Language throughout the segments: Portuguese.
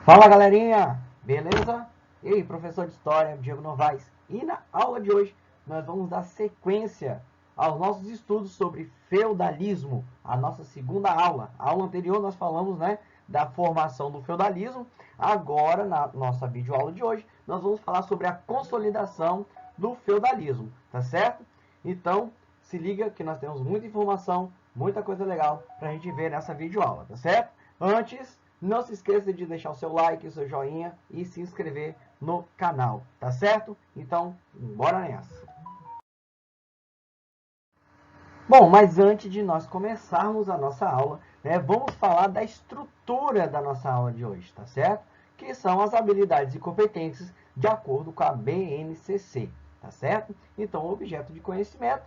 Fala galerinha, beleza? E aí, professor de História, Diego Novaes. E na aula de hoje nós vamos dar sequência aos nossos estudos sobre feudalismo, a nossa segunda aula. A aula anterior nós falamos, da formação do feudalismo. Agora, na nossa videoaula de hoje, nós vamos falar sobre a consolidação do feudalismo, tá certo? Então, se liga que nós temos muita informação, muita coisa legal para a gente ver nessa videoaula, tá certo? Antes, não se esqueça de deixar o seu like, o seu joinha e se inscrever no canal, tá certo? Então, bora nessa! Bom, mas antes de nós começarmos a nossa aula, vamos falar da estrutura da nossa aula de hoje, tá certo? Que são as habilidades e competências de acordo com a BNCC, tá certo? Então, objeto de conhecimento: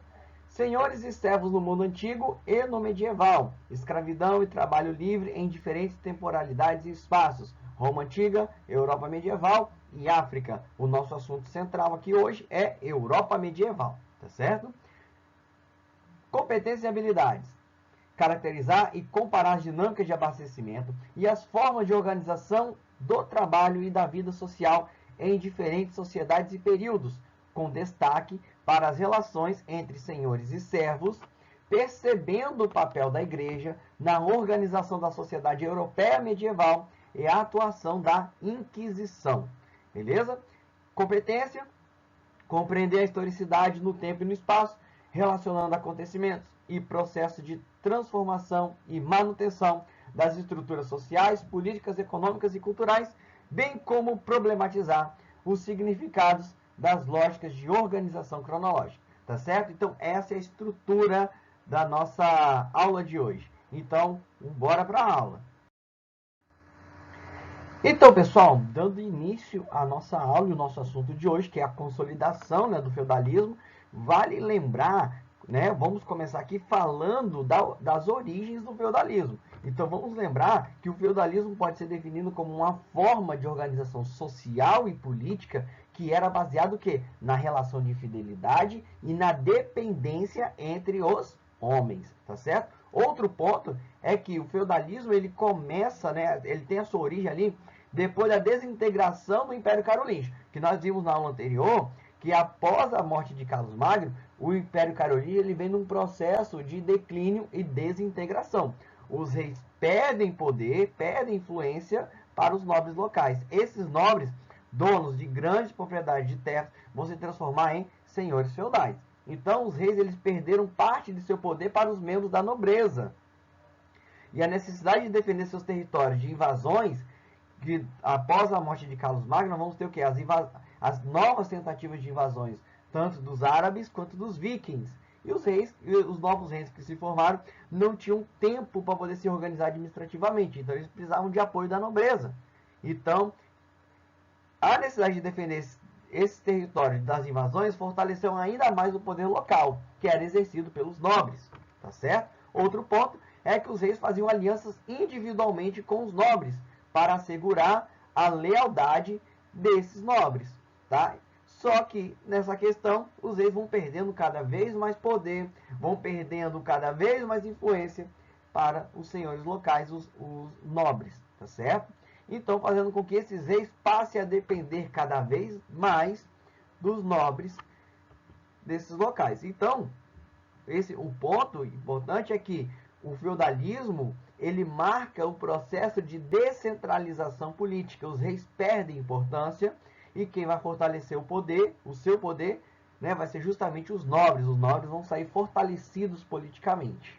senhores e servos no mundo antigo e no medieval, escravidão e trabalho livre em diferentes temporalidades e espaços, Roma Antiga, Europa Medieval e África. O nosso assunto central aqui hoje é Europa Medieval, tá certo? Competências e habilidades: caracterizar e comparar as dinâmicas de abastecimento e as formas de organização do trabalho e da vida social em diferentes sociedades e períodos, com destaque para as relações entre senhores e servos, percebendo o papel da Igreja na organização da sociedade europeia medieval e a atuação da Inquisição. Beleza? Competência: compreender a historicidade no tempo e no espaço, relacionando acontecimentos e processos de transformação e manutenção das estruturas sociais, políticas, econômicas e culturais, bem como problematizar os significados das lógicas de organização cronológica, tá certo? Então, essa é a estrutura da nossa aula de hoje. Então, bora para a aula. Então, pessoal, dando início à nossa aula e o nosso assunto de hoje, que é a consolidação do feudalismo, vale lembrar, vamos começar aqui falando das origens do feudalismo. Então, vamos lembrar que o feudalismo pode ser definido como uma forma de organização social e política que era baseado na relação de fidelidade e na dependência entre os homens, tá certo? Outro ponto é que o feudalismo ele começa, ele tem a sua origem ali depois da desintegração do Império Carolíngio, que nós vimos na aula anterior, que após a morte de Carlos Magno, o Império Carolíngio ele vem num processo de declínio e desintegração. Os reis perdem poder, perdem influência para os nobres locais. Esses nobres, donos de grandes propriedades de terras, vão se transformar em senhores feudais. Então, os reis eles perderam parte de seu poder para os membros da nobreza. E a necessidade de defender seus territórios de invasões, que após a morte de Carlos Magno, vamos ter o quê? As novas tentativas de invasões, tanto dos árabes quanto dos vikings. E os novos reis que se formaram, não tinham tempo para poder se organizar administrativamente. Então, eles precisavam de apoio da nobreza. Então, a necessidade de defender esses territórios das invasões fortaleceu ainda mais o poder local, que era exercido pelos nobres, tá certo? Outro ponto é que os reis faziam alianças individualmente com os nobres para assegurar a lealdade desses nobres, tá? Só que nessa questão os reis vão perdendo cada vez mais poder, vão perdendo cada vez mais influência para os senhores locais, os nobres, tá certo? Então, fazendo com que esses reis passem a depender cada vez mais dos nobres desses locais. Então, o ponto importante é que o feudalismo ele marca o processo de descentralização política. Os reis perdem importância e quem vai fortalecer o seu poder, vai ser justamente os nobres. Os nobres vão sair fortalecidos politicamente.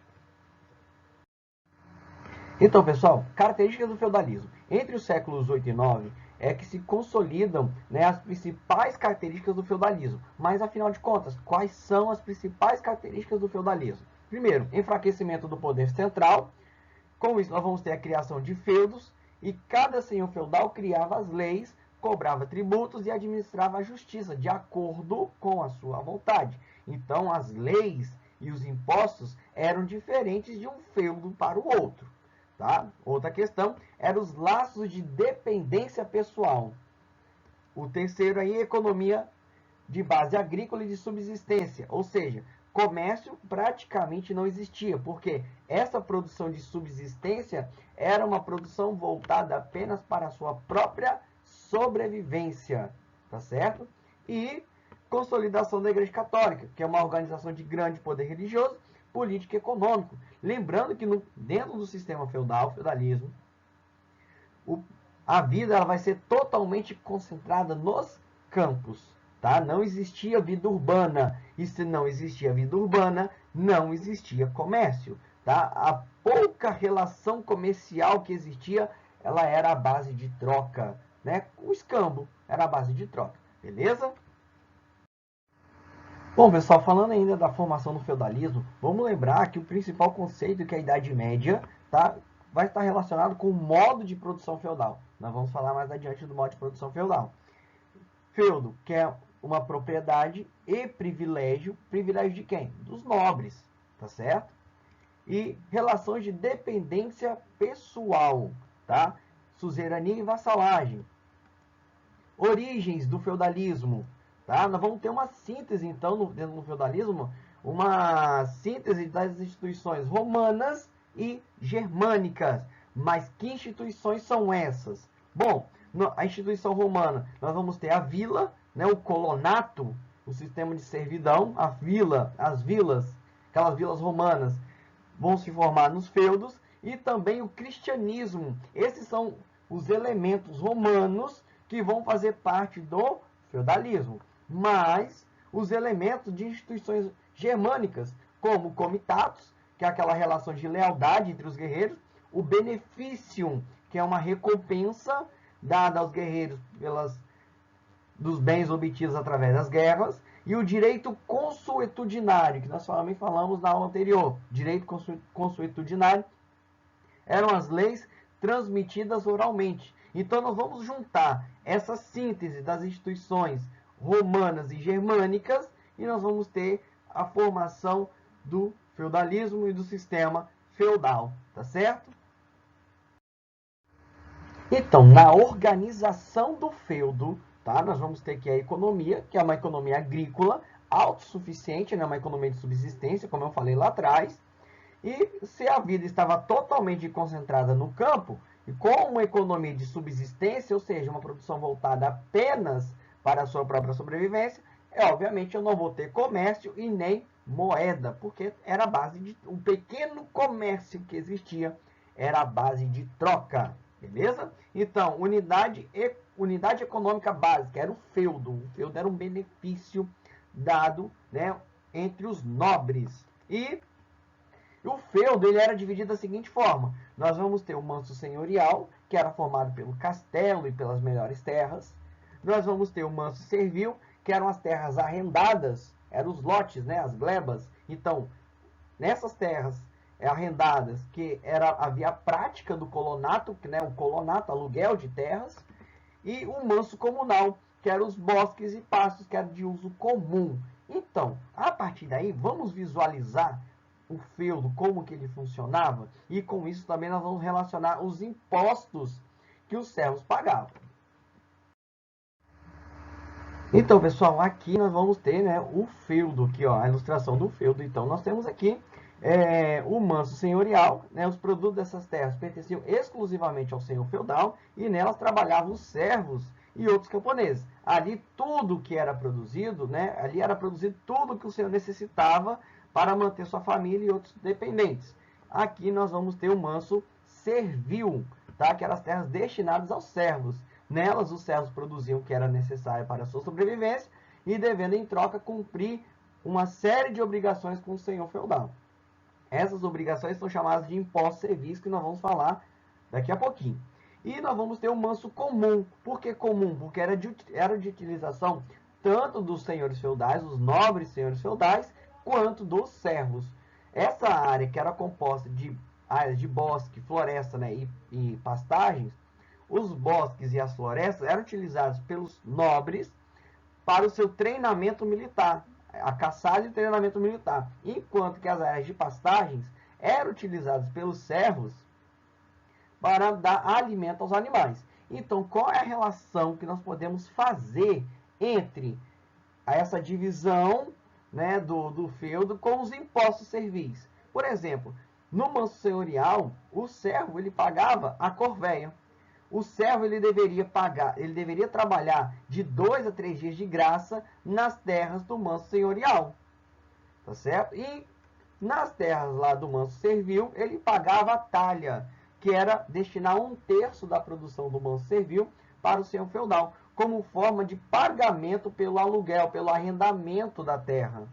Então, pessoal, características do feudalismo. Entre os séculos 8 e 9 é que se consolidam as principais características do feudalismo. Mas, afinal de contas, quais são as principais características do feudalismo? Primeiro, enfraquecimento do poder central. Com isso, nós vamos ter a criação de feudos, e cada senhor feudal criava as leis, cobrava tributos e administrava a justiça, de acordo com a sua vontade. Então, as leis e os impostos eram diferentes de um feudo para o outro. Tá? Outra questão eram os laços de dependência pessoal. O terceiro aí, economia de base agrícola e de subsistência, ou seja, comércio praticamente não existia, porque essa produção de subsistência era uma produção voltada apenas para a sua própria sobrevivência, tá certo? E consolidação da Igreja Católica, que é uma organização de grande poder religioso, político e econômico. Lembrando que dentro do sistema feudalismo, a vida ela vai ser totalmente concentrada nos campos, tá? Não existia vida urbana. E se não existia vida urbana, não existia comércio, tá? A pouca relação comercial que existia, ela era a base de troca, né? O escambo era a base de troca, beleza? Bom, pessoal, falando ainda da formação do feudalismo, vamos lembrar que o principal conceito que é a Idade Média, tá, vai estar relacionado com o modo de produção feudal. Nós vamos falar mais adiante do modo de produção feudal. Feudo, que é uma propriedade e privilégio. Privilégio de quem? Dos nobres, tá certo? E relações de dependência pessoal, tá? Suzerania e vassalagem. Origens do feudalismo, tá? Nós vamos ter uma síntese, então, dentro do feudalismo, uma síntese das instituições romanas e germânicas. Mas que instituições são essas? Bom, a instituição romana, nós vamos ter a vila, né, o colonato, o sistema de servidão, a vila, as vilas, aquelas vilas romanas, vão se formar nos feudos, e também o cristianismo. Esses são os elementos romanos que vão fazer parte do feudalismo. Mas os elementos de instituições germânicas, como o comitatus, que é aquela relação de lealdade entre os guerreiros, o beneficium, que é uma recompensa dada aos guerreiros dos bens obtidos através das guerras, e o direito consuetudinário, que nós também falamos na aula anterior. Direito consuetudinário eram as leis transmitidas oralmente. Então, nós vamos juntar essa síntese das instituições romanas e germânicas e nós vamos ter a formação do feudalismo e do sistema feudal, tá certo? Então, na organização do feudo, tá, nós vamos ter aqui a economia, que é uma economia agrícola, autossuficiente, né, uma economia de subsistência, como eu falei lá atrás. E se a vida estava totalmente concentrada no campo, e com uma economia de subsistência, ou seja, uma produção voltada apenas para a sua própria sobrevivência, obviamente eu não vou ter comércio e nem moeda, porque era a base de um pequeno comércio que existia, era a base de troca, beleza? Então, unidade econômica básica era o feudo. O feudo era um benefício dado, né, entre os nobres. E o feudo ele era dividido da seguinte forma: nós vamos ter o manso senhorial, que era formado pelo castelo e pelas melhores terras. Nós vamos ter o manso servil, que eram as terras arrendadas, eram os lotes, né, as glebas. Então, nessas terras arrendadas, que havia a prática do colonato, né, o colonato, aluguel de terras, e o manso comunal, que eram os bosques e pastos, que eram de uso comum. Então, a partir daí, vamos visualizar o feudo, como que ele funcionava, e com isso também nós vamos relacionar os impostos que os servos pagavam. Então, pessoal, aqui nós vamos ter, né, o feudo, aqui, ó, a ilustração do feudo. Então, nós temos aqui o manso senhorial, né, os produtos dessas terras pertenciam exclusivamente ao senhor feudal, e nelas trabalhavam os servos e outros camponeses. Ali tudo que era produzido, né, ali era produzido tudo que o senhor necessitava para manter sua família e outros dependentes. Aqui nós vamos ter o manso servil, tá? Que eram as terras destinadas aos servos. Nelas os servos produziam o que era necessário para a sua sobrevivência e devendo em troca cumprir uma série de obrigações com o senhor feudal. Essas obrigações são chamadas de impostos e serviços, que nós vamos falar daqui a pouquinho. E nós vamos ter o manso comum. Por que comum? Porque era de utilização tanto dos senhores feudais, os nobres senhores feudais, quanto dos servos. Essa área, que era composta de áreas de bosque, floresta, né, e pastagens, os bosques e as florestas eram utilizados pelos nobres para o seu treinamento militar, a caçada e treinamento militar, enquanto que as áreas de pastagens eram utilizadas pelos servos para dar alimento aos animais. Então, qual é a relação que nós podemos fazer entre essa divisão né, do feudo com os impostos servis. Por exemplo, no manso senhorial, o servo ele pagava a corvéia. O servo ele deveria trabalhar de 2 a 3 dias de graça nas terras do manso senhorial, tá certo? E nas terras lá do manso servil, ele pagava a talha, que era destinar 1/3 da produção do manso servil para o senhor feudal, como forma de pagamento pelo aluguel, pelo arrendamento da terra.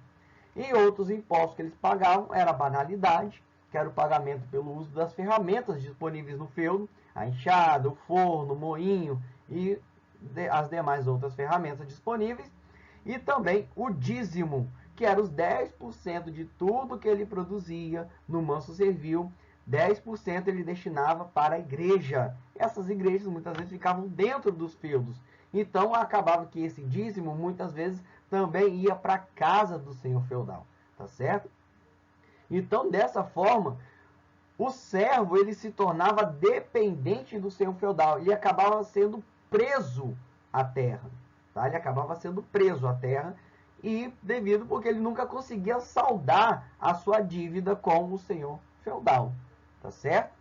E outros impostos que eles pagavam era a banalidade, que era o pagamento pelo uso das ferramentas disponíveis no feudo, a enxada, o forno, o moinho e as demais outras ferramentas disponíveis. E também o dízimo, que era os 10% de tudo que ele produzia no manso servil, 10% ele destinava para a igreja. Essas igrejas muitas vezes ficavam dentro dos feudos. Então acabava que esse dízimo muitas vezes também ia para a casa do senhor feudal, tá certo? Então dessa forma, o servo ele se tornava dependente do senhor feudal e acabava sendo preso à terra, tá? Ele acabava sendo preso à terra e devido porque ele nunca conseguia saldar a sua dívida com o senhor feudal, tá certo?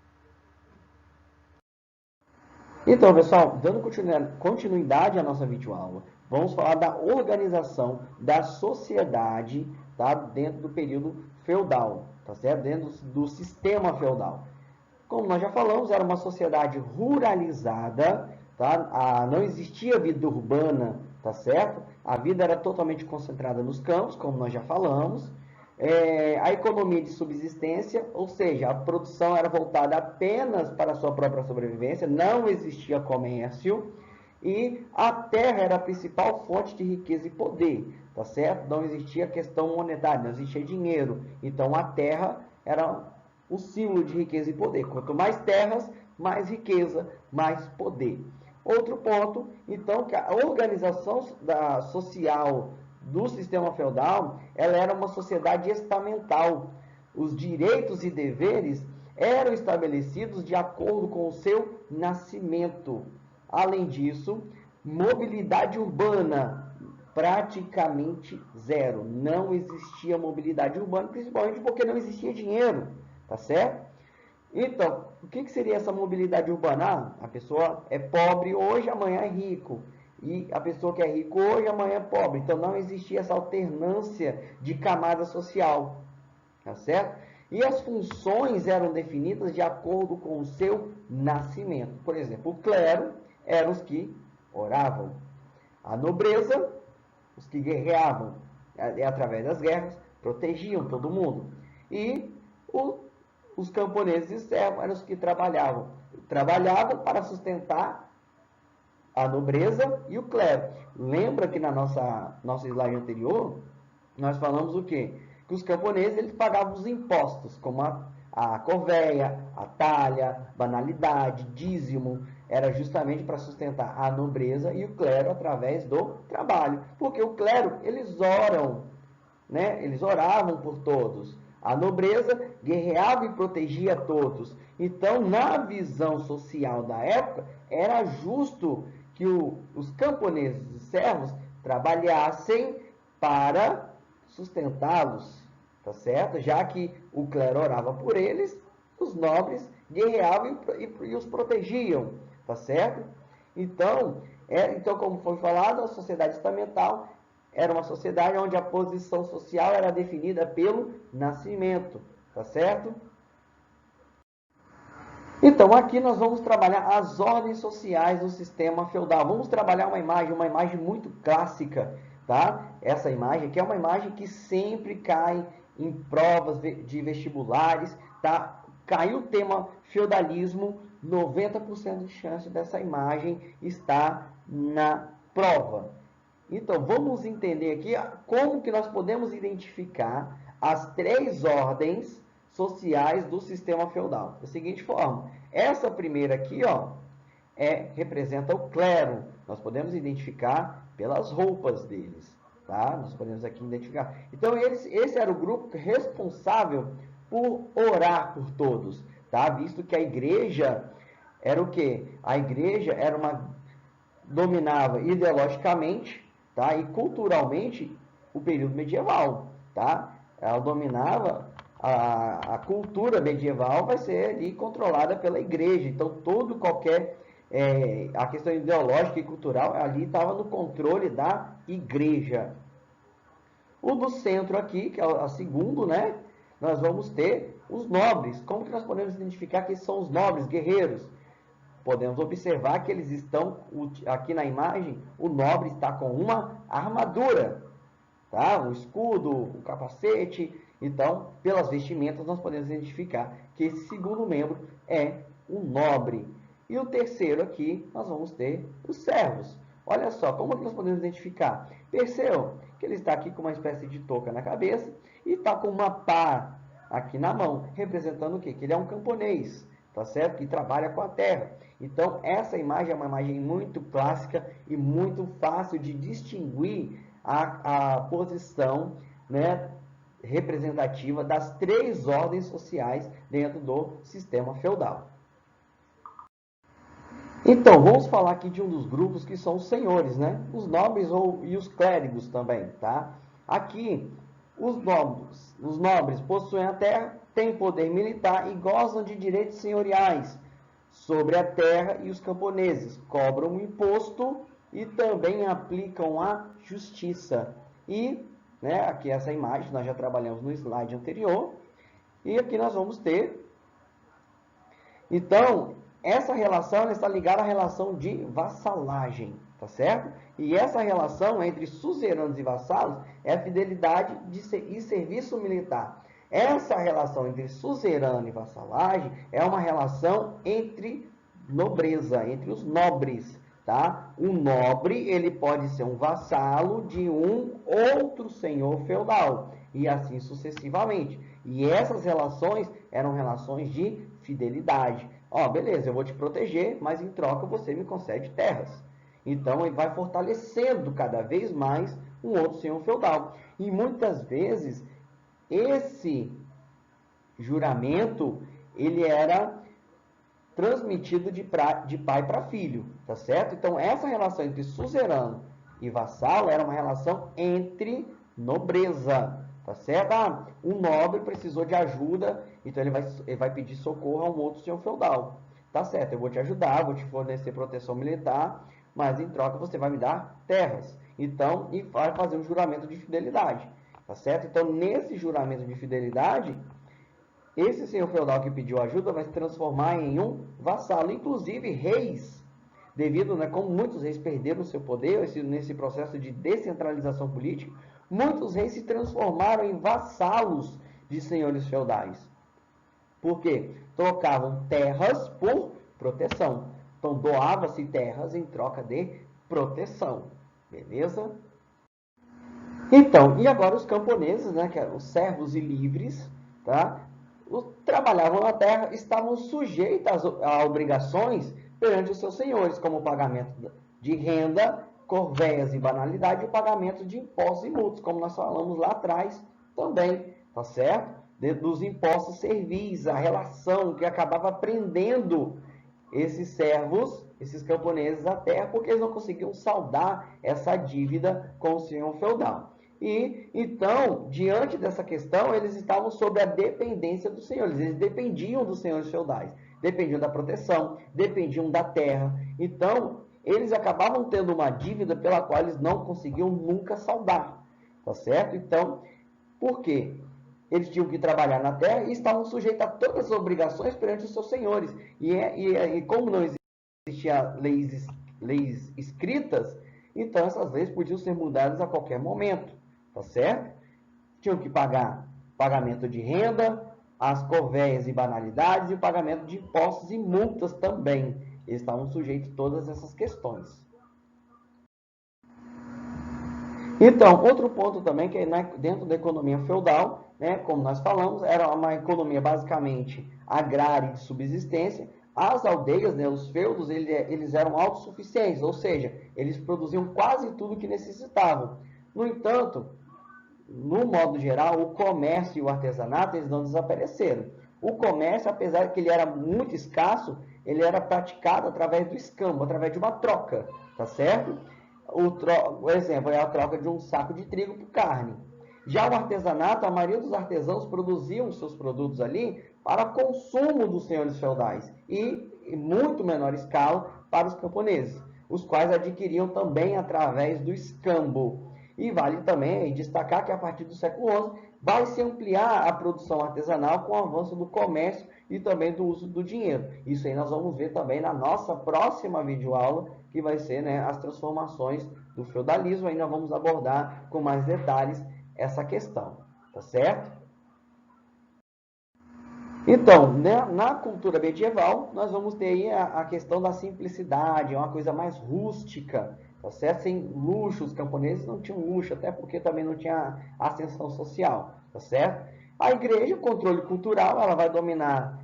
Então, pessoal, dando continuidade à nossa videoaula, vamos falar da organização da sociedade, tá, dentro do período feudal, tá certo? Dentro do sistema feudal. Como nós já falamos, era uma sociedade ruralizada, tá? Não existia vida urbana, tá certo? A vida era totalmente concentrada nos campos, como nós já falamos. A economia de subsistência, ou seja, a produção era voltada apenas para a sua própria sobrevivência, não existia comércio, e a terra era a principal fonte de riqueza e poder, tá certo? Não existia questão monetária, não existia dinheiro, então a terra era o símbolo de riqueza e poder. Quanto mais terras, mais riqueza, mais poder. Outro ponto, então, que a organização social do sistema feudal, ela era uma sociedade estamental. Os direitos e deveres eram estabelecidos de acordo com o seu nascimento. Além disso, mobilidade urbana praticamente zero. Não existia mobilidade urbana, principalmente porque não existia dinheiro, tá certo? Então, o que seria essa mobilidade urbana? A pessoa é pobre hoje, amanhã é rico. E a pessoa que é rico hoje, amanhã é pobre. Então, não existia essa alternância de camada social, tá certo? E as funções eram definidas de acordo com o seu nascimento. Por exemplo, o clero eram os que oravam. A nobreza, os que guerreavam através das guerras, protegiam todo mundo. E os camponeses e servos eram os que trabalhavam. Trabalhavam para sustentar a nobreza e o clero. Lembra que na nossa slide anterior, nós falamos o quê? Que os camponeses eles pagavam os impostos, como a corvéia, a talha, banalidade, dízimo, era justamente para sustentar a nobreza e o clero através do trabalho. Porque o clero, eles oram, né? Eles oravam por todos. A nobreza guerreava e protegia todos. Então, na visão social da época, era justo que os camponeses e servos trabalhassem para sustentá-los, tá certo? Já que o clero orava por eles, os nobres guerreavam e os protegiam, tá certo? Então, como foi falado, a sociedade estamental era uma sociedade onde a posição social era definida pelo nascimento, tá certo? Então, aqui nós vamos trabalhar as ordens sociais do sistema feudal. Vamos trabalhar uma imagem muito clássica, tá? Essa imagem aqui é uma imagem que sempre cai em provas de vestibulares, tá? Caiu o tema feudalismo, 90% de chance dessa imagem estar na prova. Então, vamos entender aqui como que nós podemos identificar as 3 ordens sociais do sistema feudal. Da seguinte forma, essa primeira aqui, ó, representa o clero. Nós podemos identificar pelas roupas deles, tá? Nós podemos aqui identificar. Então, esse era o grupo responsável por orar por todos, tá? Visto que a igreja era o quê? A igreja dominava ideologicamente, tá? E culturalmente o período medieval, tá? Ela dominava a cultura medieval, vai ser ali controlada pela igreja. Então, a questão ideológica e cultural ali estava no controle da igreja. O do centro aqui, que é o segundo, né? Nós vamos ter os nobres. Como que nós podemos identificar que são os nobres, guerreiros? Podemos observar que eles estão, aqui na imagem, o nobre está com uma armadura, tá? Um escudo, um capacete. Então, pelas vestimentas, nós podemos identificar que esse segundo membro é um nobre. E o terceiro aqui, nós vamos ter os servos. Olha só, como que nós podemos identificar? Percebam que ele está aqui com uma espécie de touca na cabeça e está com uma pá aqui na mão, representando o quê? Que ele é um camponês, tá certo? Que trabalha com a terra. Então, essa imagem é uma imagem muito clássica e muito fácil de distinguir a posição, né, representativa das três ordens sociais dentro do sistema feudal. Então, vamos falar aqui de um dos grupos que são os senhores, né? Os nobres e os clérigos também, tá? Aqui, os nobres possuem a terra, têm poder militar e gozam de direitos senhoriais sobre a terra, e os camponeses cobram o imposto e também aplicam a justiça. E, né, aqui essa imagem, nós já trabalhamos no slide anterior, e aqui nós vamos ter, então, essa relação está ligada à relação de vassalagem, tá certo? E essa relação entre suzeranos e vassalos é a fidelidade e serviço militar. Essa relação entre suzerano e vassalagem é uma relação entre nobreza, entre os nobres, tá? O nobre, ele pode ser um vassalo de um outro senhor feudal, e assim sucessivamente. E essas relações eram relações de fidelidade. Ó, beleza, eu vou te proteger, mas em troca você me concede terras. Então, ele vai fortalecendo cada vez mais um outro senhor feudal. E muitas vezes, esse juramento, ele era transmitido de pai para filho, tá certo? Então, essa relação entre suzerano e vassalo era uma relação entre nobreza, tá certo? Ah, um nobre precisou de ajuda, então ele vai pedir socorro a um outro senhor feudal. Tá certo, eu vou te ajudar, vou te fornecer proteção militar, mas em troca você vai me dar terras. Então, e vai fazer um juramento de fidelidade, tá certo? Então, nesse juramento de fidelidade, esse senhor feudal que pediu ajuda vai se transformar em um vassalo. Inclusive, reis, devido, né, como muitos reis perderam o seu poder nesse processo de descentralização política, muitos reis se transformaram em vassalos de senhores feudais. Por quê? Trocavam terras por proteção. Então, doava-se terras em troca de proteção. Beleza? Então, e agora os camponeses, né, que eram os servos e livres, tá? Trabalhavam na terra, estavam sujeitos a obrigações perante os seus senhores, como o pagamento de renda, corveias e banalidade, e o pagamento de impostos e multas, como nós falamos lá atrás também, tá certo? Dos impostos servis, a relação que acabava prendendo esses servos, esses camponeses à terra, porque eles não conseguiam saldar essa dívida com o senhor feudal. E, então, diante dessa questão, eles estavam sob a dependência dos senhores. Eles dependiam dos senhores feudais. Dependiam da proteção, dependiam da terra. Então, eles acabavam tendo uma dívida pela qual eles não conseguiam nunca saldar. Tá certo? Então, por quê? Eles tinham que trabalhar na terra e estavam sujeitos a todas as obrigações perante os seus senhores. E como não existiam leis escritas, então essas leis podiam ser mudadas a qualquer momento. Tá certo? Tinham que pagar pagamento de renda, as corveias e banalidades e o pagamento de impostos e multas também. Eles estavam sujeitos a todas essas questões. Então, outro ponto também, que é dentro da economia feudal, né, como nós falamos, era uma economia basicamente agrária e de subsistência. As aldeias, né, os feudos, eles eram autossuficientes, ou seja, eles produziam quase tudo que necessitavam. No entanto, no modo geral, o comércio e o artesanato, eles não desapareceram. O comércio, apesar de que ele era muito escasso, ele era praticado através do escambo, através de uma troca, tá certo? o exemplo é a troca de um saco de trigo por carne. Já o artesanato, a maioria dos artesãos produziam seus produtos ali para consumo dos senhores feudais e, em muito menor escala, para os camponeses, os quais adquiriam também através do escambo. E vale também destacar que a partir do século XI vai se ampliar a produção artesanal com o avanço do comércio e também do uso do dinheiro. Isso aí nós vamos ver também na nossa próxima videoaula, que vai ser, né, as transformações do feudalismo. Aí nós vamos abordar com mais detalhes essa questão, tá certo? Então, né, na cultura medieval, nós vamos ter aí a questão da simplicidade, uma coisa mais rústica, tá certo? Sem luxo, os camponeses não tinham luxo, até porque também não tinha ascensão social, tá certo? A igreja, o controle cultural, ela vai dominar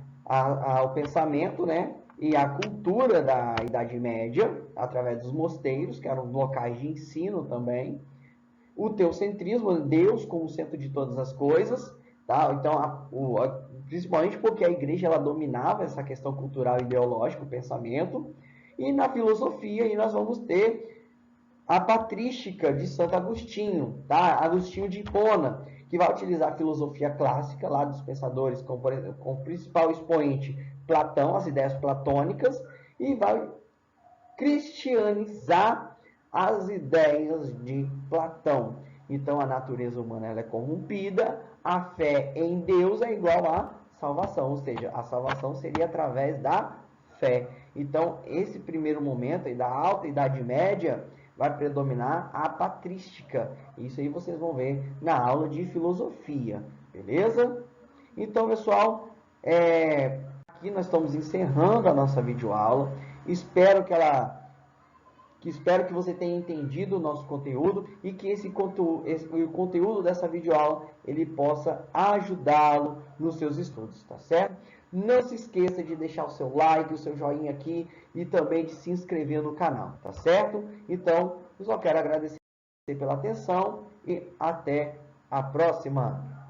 o pensamento, né? E a cultura da Idade Média, através dos mosteiros, que eram locais de ensino também. O teocentrismo, Deus como centro de todas as coisas, tá? Então, principalmente porque a igreja ela dominava essa questão cultural e ideológica, o pensamento. E na filosofia, aí nós vamos ter a patrística de Santo Agostinho, tá? Agostinho de Hipona, que vai utilizar a filosofia clássica lá dos pensadores, com o principal expoente Platão, as ideias platônicas, e vai cristianizar as ideias de Platão. Então, a natureza humana ela é corrompida, a fé em Deus é igual à salvação, ou seja, a salvação seria através da fé. Então, esse primeiro momento aí da Alta Idade Média vai predominar a patrística. Isso aí vocês vão ver na aula de filosofia, beleza? Então, pessoal, aqui nós estamos encerrando a nossa videoaula. Espero que você tenha entendido o nosso conteúdo e que o conteúdo dessa videoaula ele possa ajudá-lo nos seus estudos, tá certo? Não se esqueça de deixar o seu like, o seu joinha aqui e também de se inscrever no canal, tá certo? Então, eu só quero agradecer pela atenção e até a próxima!